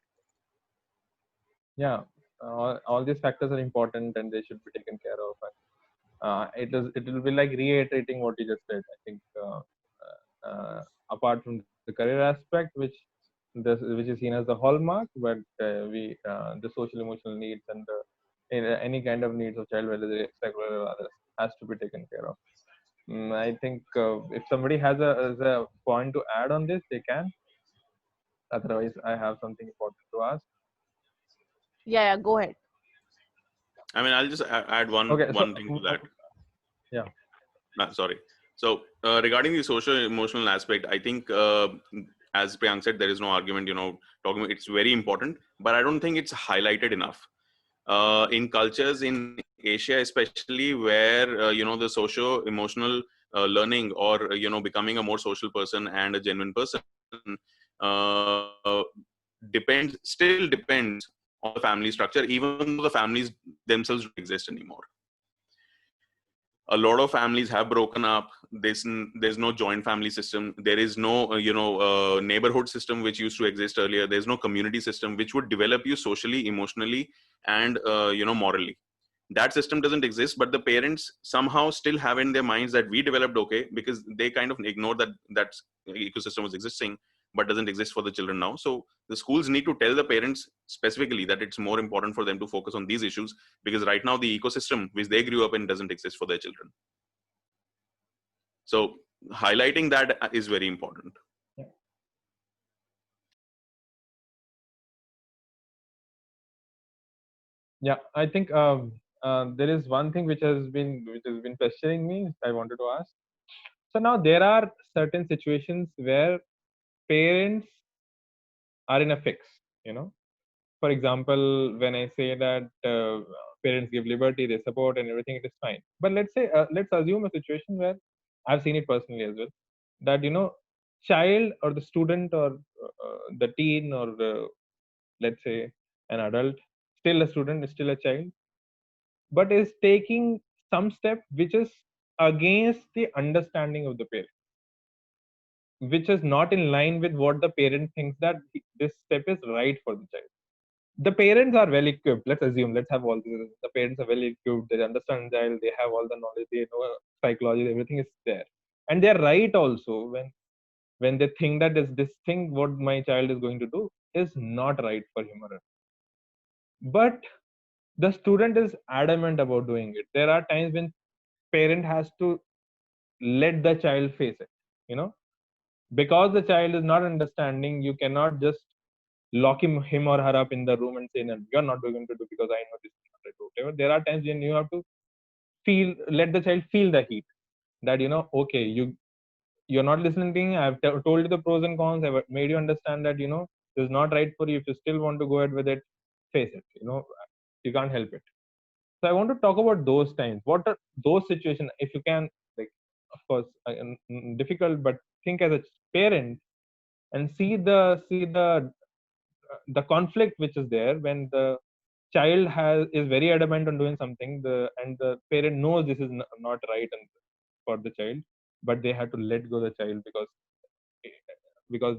Yeah, all these factors are important and they should be taken care of. And, it will be like reiterating what you just said. I think apart from the career aspect, which is seen as the hallmark, but the social emotional needs and any kind of needs of child, whether they extracurricular or others, has to be taken care of. I think if somebody has a point to add on this, they can. Otherwise, I have something important to ask. Yeah, yeah, go ahead. I mean, I'll just add one Okay, so one thing to that. yeah, Sorry. So regarding the social emotional aspect, I think as Priyank said, there is no argument. Talking it's very important, but I don't think it's highlighted enough. In cultures in Asia, especially, where the socio-emotional learning, or becoming a more social person and a genuine person, uh, still depends on the family structure, even though the families themselves don't exist anymore. A lot of families have broken up. There's no joint family system. There is no neighborhood system which used to exist earlier. There's no community system which would develop you socially, emotionally, and morally. That system doesn't exist, but the parents somehow still have in their minds that we developed okay, because they kind of ignore that ecosystem was existing but doesn't exist for the children now. So the schools need to tell the parents specifically that it's more important for them to focus on these issues, because right now the ecosystem which they grew up in doesn't exist for their children. So highlighting that is very important. yeah. I think there is one thing which has been pestering me. I wanted to ask. So now there are certain situations where parents are in a fix. You know, for example, when I say that parents give liberty, they support and everything, it is fine. But let's assume a situation where I've seen it personally as well, that child or the student or the teen or let's say an adult, still a student, is still a child, but is taking some step which is against the understanding of the parent, which is not in line with what the parent thinks that this step is right for the child. The parents are well equipped. Let's assume, let's have all this. The parents are well equipped. They understand the child. They have all the knowledge. They know psychology. Everything is there, and they're right also when they think that this thing what my child is going to do is not right for him or her. But the student is adamant about doing it. There are times when parent has to let the child face it, you know, because the child is not understanding. You cannot just lock him or her up in the room and say, no, you're not going to do because I know this is not right, whatever. There are times when you have to let the child feel the heat, that, you know, okay, you're not listening to me. I've told you the pros and cons. I've made you understand that, you know, this is not right for you. If you still want to go ahead with it, face it, you know, you can't help it. So I want to talk about those times. What are those situations, if you can, like, of course, difficult, but think as a parent and see the conflict which is there when the child is very adamant on doing something, and the parent knows this is not right and for the child, but they have to let go the child because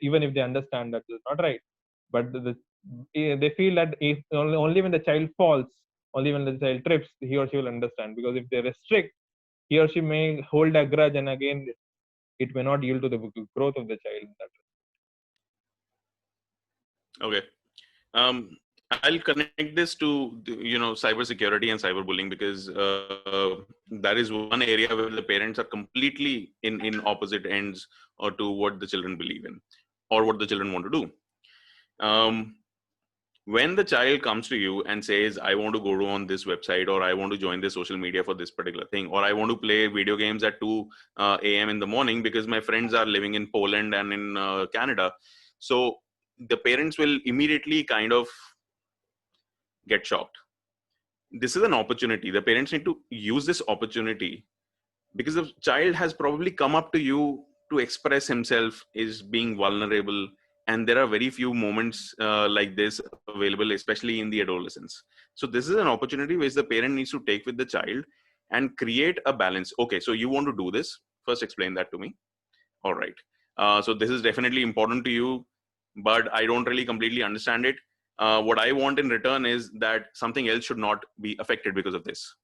even if they understand that it's not right, but they feel that if only when the child falls, only when the child trips, he or she will understand. Because if they restrict, he or she may hold a grudge, and again, it may not yield to the growth of the child. Okay. I'll connect this to cybersecurity and cyberbullying, because that is one area where the parents are completely in opposite ends or to what the children believe in or what the children want to do. When the child comes to you and says, I want to go to on this website, or I want to join this social media for this particular thing, or I want to play video games at 2 a.m. in the morning because my friends are living in Poland and in Canada, so the parents will immediately kind of get shocked. This is an opportunity. The parents need to use this opportunity, because the child has probably come up to you to express himself, is being vulnerable, and there are very few moments like this available, especially in the adolescence. So this is an opportunity which the parent needs to take with the child and create a balance. Okay, so you want to do this, first explain that to me. All right. So this is definitely important to you, but I don't really completely understand it. What I want in return is that something else should not be affected because of this.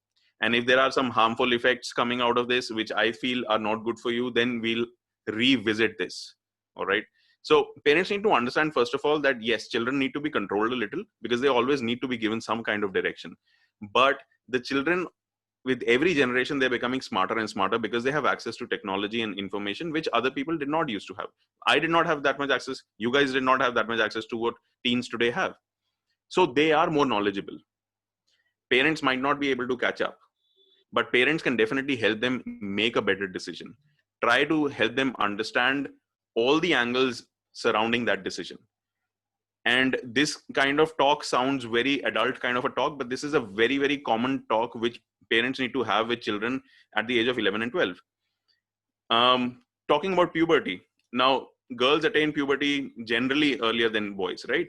And if there are some harmful effects coming out of this, which I feel are not good for you, then we'll revisit this. All right. So parents need to understand, first of all, that yes, children need to be controlled a little, because they always need to be given some kind of direction. But the children, with every generation, they're becoming smarter and smarter, because they have access to technology and information which other people did not used to have. I did not have that much access. You guys did not have that much access to what teens today have. So they are more knowledgeable. Parents might not be able to catch up, but parents can definitely help them make a better decision. Try to help them understand all the angles surrounding that decision. And this kind of talk sounds very adult kind of a talk, but this is a very, very common talk which parents need to have with children at the age of 11 and 12. Talking about puberty. Now, girls attain puberty generally earlier than boys, right?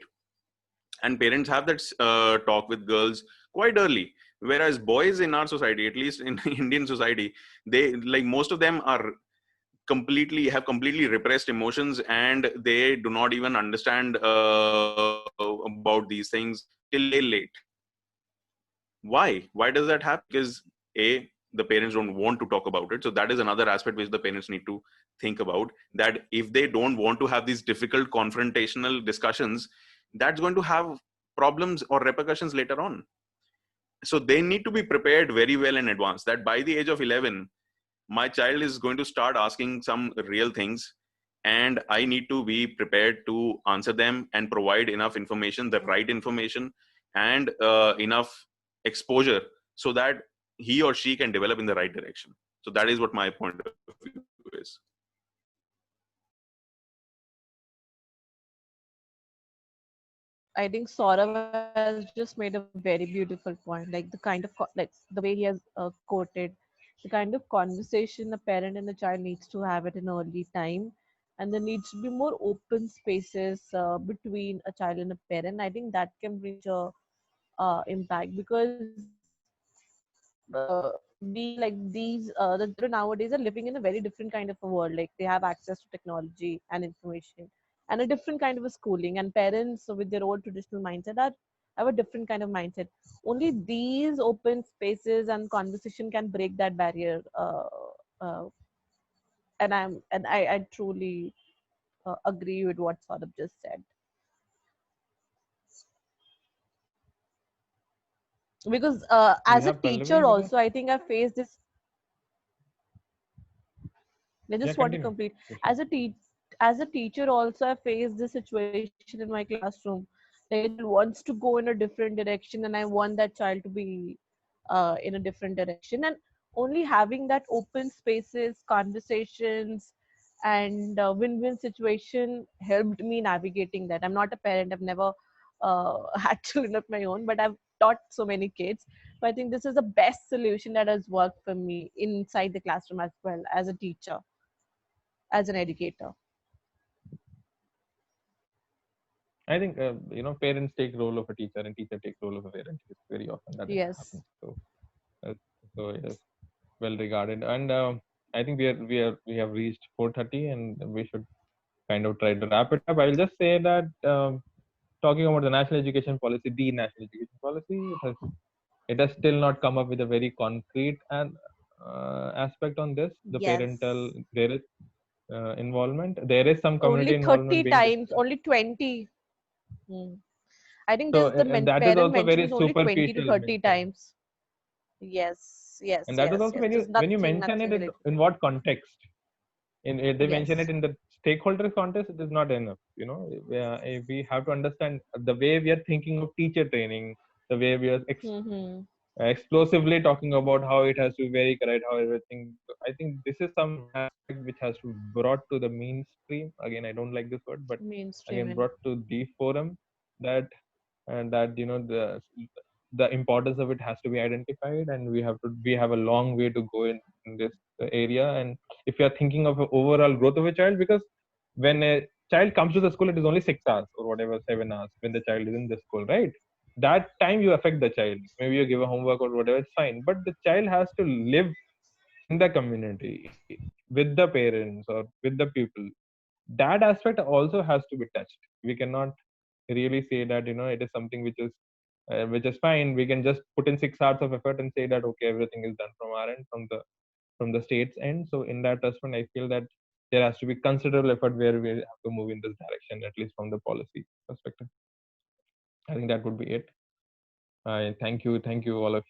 And parents have that talk with girls quite early. Whereas boys in our society, at least in Indian society, they, like, most of them are completely repressed emotions, and they do not even understand about these things till way late. Why does that happen? Because the parents don't want to talk about it. So that is another aspect which the parents need to think about, that if they don't want to have these difficult confrontational discussions, that's going to have problems or repercussions later on. So they need to be prepared very well in advance, that by the age of 11, my child is going to start asking some real things, and I need to be prepared to answer them and provide enough information, the right information, and enough exposure, so that he or she can develop in the right direction. So that is what my point of view is. I think Saurav has just made a very beautiful point. Like the kind of the way he has quoted, the kind of conversation a parent and a child needs to have at an early time, and there needs to be more open spaces between a child and a parent. I think that can bring a impact, because we like these the children nowadays are living in a very different kind of a world. Like they have access to technology and information and a different kind of a schooling, and parents with their old traditional mindset are have a different kind of mindset. Only these open spaces and conversation can break that barrier. Uh, and I truly agree with what Saurabh just said. Because Do you as a have Pallavi teacher with us? also, I think I faced this. I Yeah, just want to continue. complete. For sure. As a as a teacher also, I faced this situation in my classroom. Like a child wants to go in a different direction, and I want that child to be in a different direction. And only having that open spaces, conversations, and win-win situation helped me navigating that. I'm not a parent. I've never had children of my own, but I've taught so many kids. So I think this is the best solution that has worked for me inside the classroom as well as a teacher, as an educator. I think parents take role of a teacher and teacher take role of a parent. It's very often that it Yes. happens. Uh, so yes, well regarded. And I think we have reached 4:30, and we should kind of try to wrap it up. I'll just say that talking about the national education policy, the national education policy, it has still not come up with a very concrete and aspect on this. The parental Yes. there is involvement. There is some Only community 30 involvement being times, discussed. only 20. Hmm. I think So this the and that is parent also mention very is only 20 to superficial 30 mention. times. Yes, yes, And that is yes, also yes. when There's you nothing, mention nothing it related. in what context. They mention Yes. it in the stakeholder context. It is not enough. We have to understand the way we are thinking of teacher training, the way we are Mm-hmm. explosively talking about how it has to be very correct, how everything. I think this is some aspect which has to be brought to the mainstream. Again, I don't like this word, but again Mainstreaming. brought to the forum, that and that the importance of it has to be identified, and we have a long way to go in this area. And if you are thinking of the overall growth of a child, because when a child comes to the school, it is only 6 hours or whatever, 7 hours when the child is in the school, right? That time you affect the child. Maybe you give a homework or whatever, it's fine, but the child has to live in the community with the parents or with the people. That aspect also has to be touched. We cannot really say that it is something which is fine. We can just put in 6 hours of effort and say that okay, everything is done from our end, from the state's end. So in that respect, I feel that there has to be considerable effort where we have to move in this direction, at least from the policy perspective. I think that would be it. I thank you all of